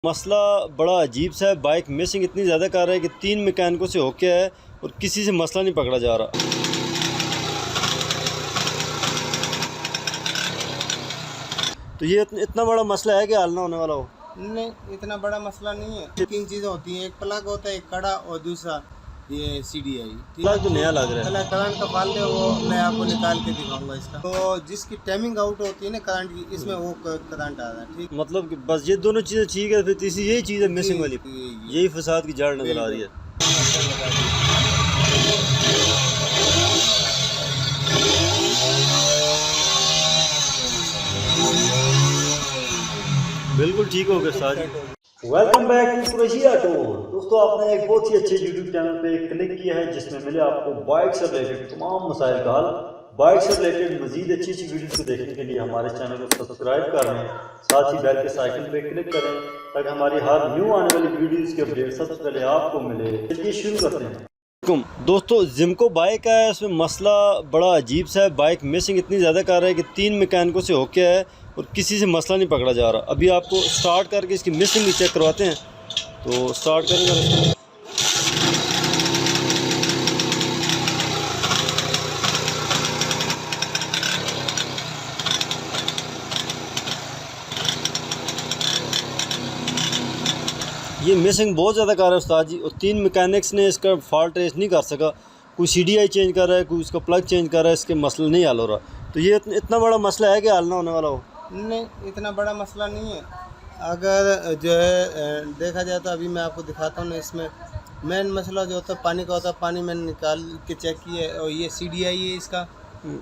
मसला बड़ा अजीब सा है। बाइक मिसिंग इतनी ज़्यादा कर रहा है कि 3 मैकेनिकों से होके है और किसी से मसला नहीं पकड़ा जा रहा। तो ये इतना बड़ा मसला है कि हल ना होने वाला हो। नहीं, इतना बड़ा मसला नहीं है। 3 चीज़ें होती हैं, एक प्लग होता है, एक कड़ा और दूसरा ये CDI। प्लग तो नया लग रहा है। करंट का फाल्ट है, वो मैं आपको निकाल के दिखाऊंगा इसका। तो जिसकी टाइमिंग आउट होती है ना करंट की, इसमें वो करंट आ रहा है। ठीक, मतलब कि बस ये दोनों चीज़ें ठीक है, फिर तीसरी यही चीज़ है मिसिंग वाली। यही फसाद की जड़ नज़र आ रही है। बिल्कुल ठीक हो गया साजी। Welcome back to Qureshi auto. दोस्तों, आपने एक बहुत ही अच्छे यूट्यूब चैनल पे क्लिक किया है जिसमें मिले आपको बाइक से रिलेटेड तमाम मसाइल का हल। बाइक से रिलेटेड मजीद अच्छी अच्छी वीडियोस को देखने के लिए हमारे चैनल को सब्सक्राइब कर लें, साथ ही बेल के आइकन पे क्लिक करें ताकि हमारी हर न्यू आने वाली वीडियोस के अपडेट सबसे पहले आपको मिले। चलिए शुरू करते हैं। दोस्तों, जिमको बाइक है, उसमें मसला बड़ा अजीब सा है। बाइक मिसिंग इतनी ज़्यादा कर रहा है कि 3 मैकेनिकों से होके है और किसी से मसला नहीं पकड़ा जा रहा। अभी आपको स्टार्ट करके इसकी मिसिंग भी चेक करवाते हैं। तो स्टार्ट करेंगे। ये मिसिंग बहुत ज़्यादा कर रहा है उस्ताद जी, और 3 मैकेनिक्स ने इसका फॉल्ट ट्रेस नहीं कर सका। कोई CDI चेंज कर रहा है, कोई इसका प्लग चेंज कर रहा है, इसके मसला नहीं हल हो रहा। तो ये इतना बड़ा मसला है कि हल ना होने वाला हो। नहीं, इतना बड़ा मसला नहीं है। अगर जो है देखा जाए तो अभी मैं आपको दिखाता हूँ ना, इसमें मेन मसला जो होता है पानी का होता है। पानी मैंने निकाल के चेक किया है और ये CDI है इसका।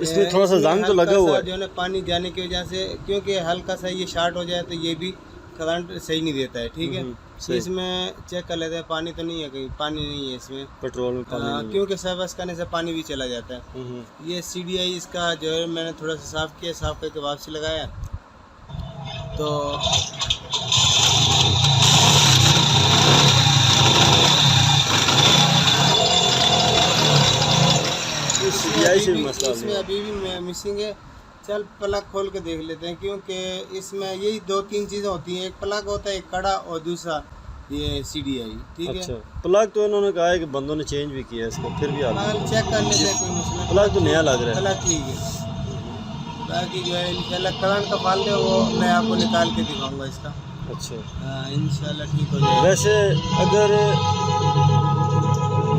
इसमें थोड़ा सा जंग तो लगा हुआ है जो है ना, पानी जाने की वजह से, क्योंकि हल्का सा ये शार्ट हो जाए तो ये भी करंट सही नहीं देता है। ठीक है, तो इसमें चेक कर लेते हैं। पानी तो नहीं है, कहीं पानी नहीं है इसमें, पेट्रोल में पानी नहीं है, क्योंकि सर्विस करने से पानी भी चला जाता है। ये CDI इसका जो है मैंने थोड़ा सा साफ़ किया, साफ़ करके वापसी लगाया तो इसमें अभी भी मिसिंग है। चल प्लग खोल के देख लेते हैं, क्योंकि इसमें यही 2-3 चीज़ें होती हैं, एक प्लग होता है, एक कड़ा और दूसरा ये CDI। ठीक है, अच्छा, प्लग तो इन्होंने कहा है कि बंदों ने चेंज भी किया है इसको, फिर भी आप चेक कर लेते हैं, कोई मसला। प्लग तो नया लग रहा है। प्लग ठीक है, बाकी जो है इंशाल्लाह करंट का फाल्ट है, वो मैं आपको निकाल के दिखाऊंगा इसका। अच्छा, इंशाल्लाह ठीक हो जाएगा। वैसे अगर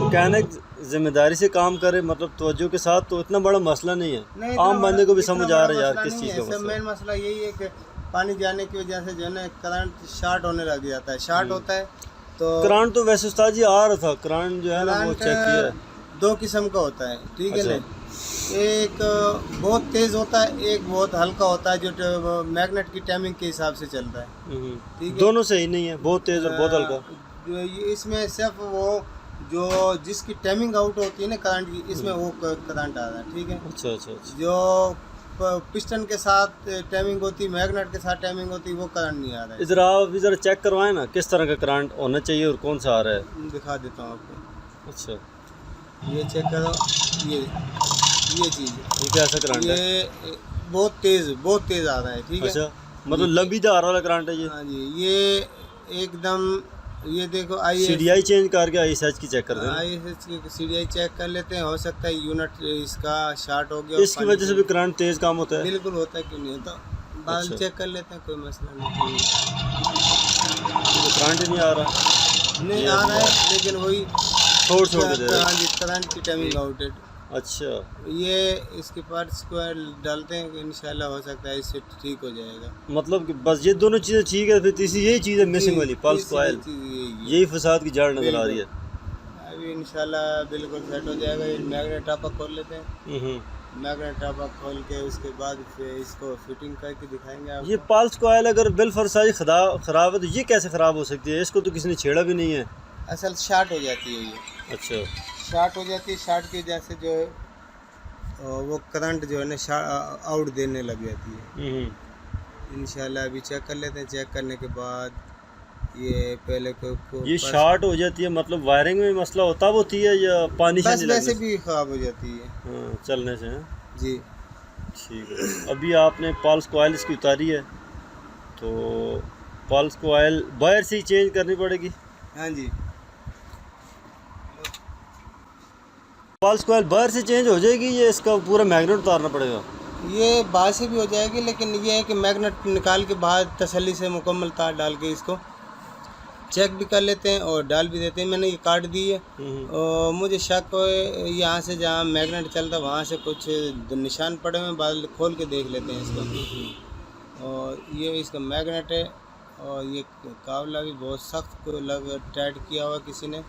मैकेनिक जिम्मेदारी से काम करे, मतलब तवज्जो के साथ, तो इतना बड़ा मसला नहीं है। आम बंदे को भी समझ आ रहा है यार किस चीज़ का मसला। मेन मसला यही है कि पानी जाने की वजह से जो है ना करंट शार्ट होने लग जाता है। शार्ट होता है तो करंट तो वैसे उस्ताद जी आ रहा था। करंट जो है ना, वो चेक किया है। 2 किस्म का होता है। ठीक है ना, एक बहुत तेज़ होता है, एक बहुत हल्का होता है, जो मैग्नेट की टाइमिंग के हिसाब से चलता है। ठीक है, दोनों सही नहीं है, बहुत तेज़ और बहुत हल्का। इसमें सिर्फ वो जो जिसकी टाइमिंग आउट होती है ना करंट की, इसमें वो करंट आ रहा है। ठीक है, अच्छा अच्छा अच्छा। जो पिस्टन के साथ टाइमिंग होती है, मैग्नेट के साथ टाइमिंग होती है, वो करंट नहीं आ रहा है। इधर आप इधर चेक करवाएं ना, किस तरह का करंट होना चाहिए और कौन सा आ रहा है। दिखा देता हूँ आपको। अच्छा, ये चेक करो, ये चीज़, ये कैसा करंट है? ये बहुत तेज़ आ रहा है। ठीक है, अच्छा, मतलब लंबी धार वाला करंट है ये? हाँ जी, ये एकदम, ये देखो CDI चेंज करके ISH की चेक कर दें। ISH की CDI चेक कर लेते हैं, हो सकता है यूनिट इसका शार्ट हो गया, इसकी वजह से भी करंट तेज काम होता है। बिल्कुल होता है, क्यों नहीं होता। बाल चेक कर लेते हैं, कोई मसला नहीं। करंट ही नहीं आ रहा। नहीं आ रहा है, लेकिन वही छोड़ के दे रहा है। हाँ जी, करंट की टाइमिंग आउटेड। अच्छा, ये इसके पार्ट्स को डालते हैं, इंशाल्लाह हो सकता है इससे ठीक हो जाएगा। मतलब कि बस ये दोनों चीज़ें ठीक है, फिर तीसरी यही चीज़ है मिसिंग वाली, पल्स कॉइल। यही फसाद की जड़ नज़र आ रही है। अभी इंशाल्लाह बिल्कुल सेट हो जाएगा। ये मैग्नेट टापा खोल लेते हैं। मैग्नेट टापा खोल के उसके बाद फिर इसको फिटिंग करके दिखाएंगे आपको। ये पल्स कॉइल अगर बिलफरसाई ख़राब है तो ये कैसे ख़राब हो सकती है? इसको तो किसी ने छेड़ा भी नहीं है। असल शार्ट हो जाती है ये। अच्छा, शार्ट हो जाती है, शार्ट की वजह से जो है वो करंट जो है ना आउट देने लग जाती है। इंशाल्लाह अभी चेक कर लेते हैं। चेक करने के बाद ये पहले को ये शार्ट हो जाती है, मतलब वायरिंग में मसला होता होती है या पानी से बस वैसे भी ख़राब हो जाती है। हाँ, चलने से। जी ठीक है, अभी आपने पल्स कॉइल इसकी उतारी है, तो पल्स कॉइल बाहर से ही चेंज करनी पड़ेगी। हाँ जी, पल्स कॉइल बाहर से चेंज हो जाएगी, ये इसका पूरा मैग्नेट उतारना पड़ेगा? ये बाहर से भी हो जाएगी, लेकिन ये है कि मैग्नेट निकाल के बाहर तसल्ली से मुकम्मल तार डाल के इसको चेक भी कर लेते हैं और डाल भी देते हैं। मैंने ये काट दी है और मुझे शक है यहाँ से जहाँ मैग्नेट चलता वहाँ से कुछ निशान पड़े हुए हैं, बाद खोल के देख लेते हैं इसको। और ये इसका मैग्नेट है और ये कावला भी बहुत सख्त लग टाइट किया हुआ किसी ने,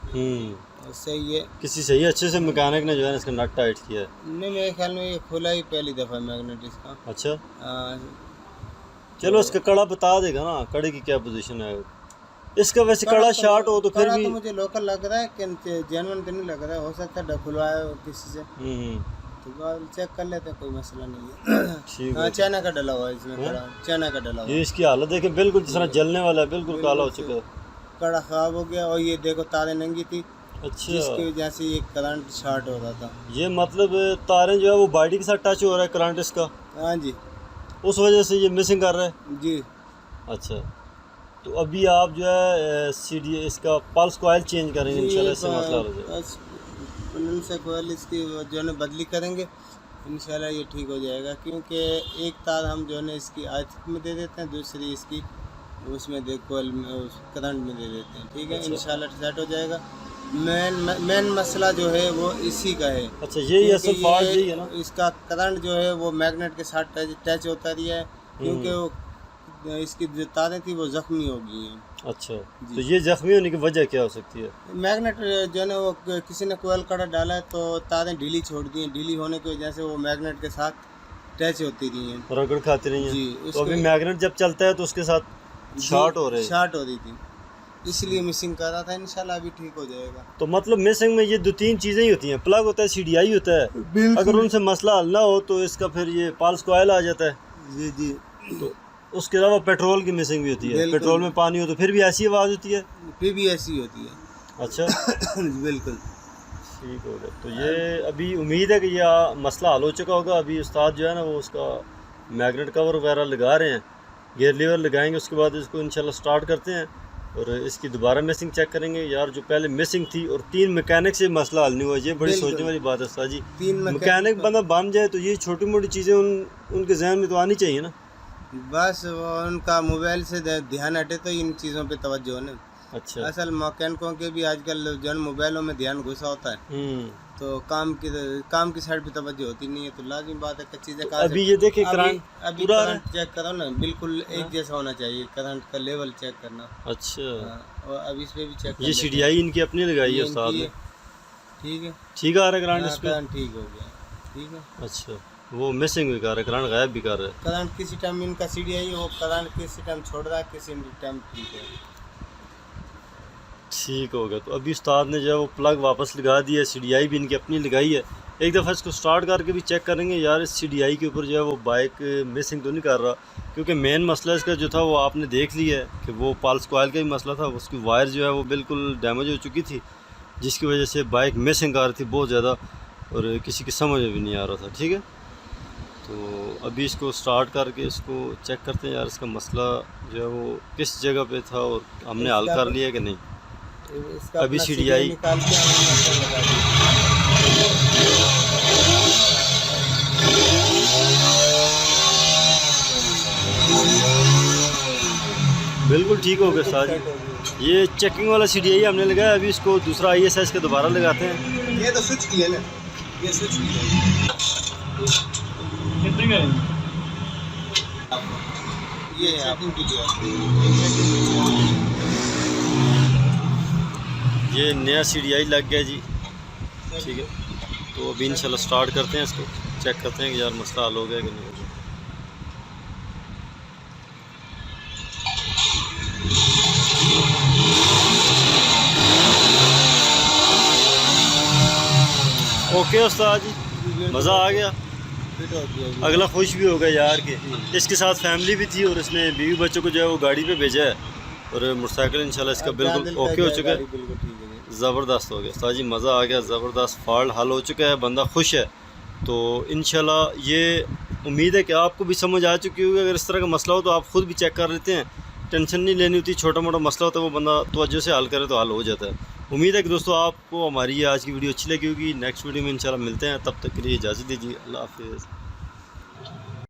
उससे ये किसी सही अच्छे से मैकेनिक ने जो है ना इसका नट टाइट किया है। नहीं, मेरे ख्याल में ये खुला ही पहली दफ़ा मैग्नेट इसका। अच्छा, चलो इसका कड़ा बता देगा ना, कड़े की क्या पोजीशन है इसका। वैसे कड़ा शार्ट हो तो फिर भी तो मुझे लोकल लग रहा है कि जेन्युइन तो नहीं लग रहा है, हो सकता है खुलवाया हो किसी से, तो चेक कर लेते हैं, कोई मसला नहीं है। ठीक हाँ, चाइना का डला हुआ है इसमें, चाइना का डला हुआ ये इसकी हालत देखे बिल्कुल जिस तरह जलने वाला है, बिल्कुल काला हो चुका है, कड़ा ख़राब हो गया। और ये देखो तारें नंगी थी, अच्छा, जिसकी वजह से ये करंट शॉर्ट हो रहा था। ये मतलब तारें जो है वो बॉडी के साथ टच हो रहा है करंट इसका, हाँ जी, उस वजह से ये मिसिंग कर रहा है जी। अच्छा, तो अभी आप जो है सीडी इसका पल्स कॉइल चेंज करेंगे इंशाल्लाह, इससे मसला हो जाएगा। से कॉइल इसकी जो है बदली करेंगे इंशाल्लाह, ये ठीक हो जाएगा। क्योंकि एक तार हम जो है इसकी आयत में दे देते हैं, दूसरी इसकी उसमें कॉइल करंट में दे देते हैं, ठीक है। अच्छा। इंशाल्लाह सेट हो जाएगा। मेन मसला जो है वो इसी का है। अच्छा, यही असल फॉल्ट यही है ना, इसका करंट जो है वो मैग्नेट के साथ टच होता रहा है, क्योंकि वो इसकी जो तारें थी वो ज़ख्मी हो गई हैं। अच्छा, तो ये जख्मी होने की वजह क्या हो सकती है? मैग्नेट जो है ना वो किसी ने कोयल कड़ा डाला है तो तारें ढीली छोड़ दी हैं, ढीली होने की वजह से वो मैग्नेट के साथ टच होती रही हैं, रगड़ खाती रही हैं जी। तो अभी मैग्नेट जब चलता है तो उसके साथ शॉर्ट हो रहे हैं, शॉर्ट हो रही थी, इसलिए मिसिंग कर रहा था। इंशाल्लाह अभी ठीक हो जाएगा। तो मतलब मिसिंग में ये 2-3 चीज़ें ही होती हैं, प्लग होता है, सीडीआई होता है, अगर उनसे मसला हल ना हो तो इसका फिर ये पल्स कॉइल आ जाता है, जी जी। तो उसके अलावा पेट्रोल की मिसिंग भी होती है, पेट्रोल में पानी हो तो फिर भी ऐसी आवाज़ होती है, फिर भी ऐसी होती है। अच्छा बिल्कुल ठीक हो गया। तो ये अभी उम्मीद है कि ये मसला हल हो चुका होगा। अभी उस्ताद जो है ना वो उसका मैग्नेट कवर वगैरह लगा रहे हैं, गियर लीवर लगाएंगे, उसके बाद इसको इंशाल्लाह स्टार्ट करते हैं और इसकी दोबारा मिसिंग चेक करेंगे। यार जो पहले मिसिंग थी और 3 मैकेनिक से मसला हल नहीं हुआ, ये बड़ी सोचने वाली बात है उस्ताद जी। 3 मैकेनिक बंदा बन जाए तो ये छोटी मोटी चीज़ें उनके जहन में तो आनी चाहिए ना, बस वो उनका मोबाइल से ध्यान हटे तो इन चीज़ों पे तवज्जो है ना। अच्छा, असल मैकेनिकों के भी आजकल जो है मोबाइलों में ध्यान घुसा होता है, तो काम की साइड पे तवज्जो होती नहीं है, तो लाजिम बात है चीज़ें कहाँ अभी ये देखिए अभी पूरा करंट चेक करो ना, बिल्कुल एक जैसा होना चाहिए, करंट का लेवल चेक करना। अच्छा, और अब इस पे भी चेक ये सीडीआई इनकी अपनी लगाई है उस्ताद ने, ठीक है, ठीक आ रहा है करंट इस पे, करंट ठीक हो गया, ठीक है। अच्छा, वो मिसिंग भी कर रहा है, करंट गायब भी कर रहा है, करंट किसी टाइम इनका सीडीआई वो करंट किसी टाइम छोड़ रहा है, किसी टाइम ठीक है, ठीक हो गया। तो अभी उस्ताद ने जो है वो प्लग वापस लगा दिया है, सीडीआई भी इनकी अपनी लगाई है। एक दफ़ा इसको स्टार्ट करके भी चेक करेंगे यार इस सीडीआई के ऊपर जो है वो बाइक मिसिंग तो नहीं कर रहा, क्योंकि मेन मसला इसका जो था वो आपने देख लिया है कि वो पल्स कॉइल का ही मसला था, उसकी वायर जो है वो बिल्कुल डैमेज हो चुकी थी, जिसकी वजह से बाइक मिसिंग कर रही थी बहुत ज़्यादा और किसी की समझ में भी नहीं आ रहा था, ठीक है। तो अभी इसको स्टार्ट करके इसको चेक करते हैं यार इसका मसला जो है वो किस जगह पे था और हमने हल कर लिया कि नहीं। अभी सीडीआई निकाल के हमने लगा दी। बिल्कुल ठीक हो गया साथ। ये चेकिंग वाला सीडीआई हमने लगाया, अभी इसको दूसरा आईएसएस का दोबारा लगाते हैं। ये तो स्विच किया ना, ये स्विच किया ये आपको ये नया सीडीआई लग गया जी, ठीक है। तो अभी इंशाल्लाह स्टार्ट करते हैं, इसको चेक करते हैं कि यार मसला हल हो गया कि नहीं हो गया। ओके उस्ताद जी, मज़ा आ गया, अगला खुश भी होगा यार कि इसके साथ फैमिली भी थी और इसने बीवी बच्चों को जो है वो गाड़ी पे भेजा है और मोटरसाइकिल इंशाल्लाह इसका बिल्कुल ओके हो चुका है, ज़बरदस्त हो गया उस्ताद जी, मज़ा आ गया, ज़बरदस्त फॉल्ट हल हो चुका है, बंदा खुश है। तो इंशाल्लाह ये उम्मीद है कि आपको भी समझ आ चुकी होगी। अगर इस तरह का मसला हो तो आप ख़ुद भी चेक कर लेते हैं टेंशन नहीं लेनी होती, छोटा मोटा मसला होता है वो बंदा तवज्जो से हल करे तो हल हो जाता है। उम्मीद है कि दोस्तों आपको हमारी ये आज की वीडियो अच्छी लगी होगी। नेक्स्ट वीडियो में इंशाल्लाह मिलते हैं, तब तक के लिए इजाज़त दीजिए। अल्लाह हाफिज़।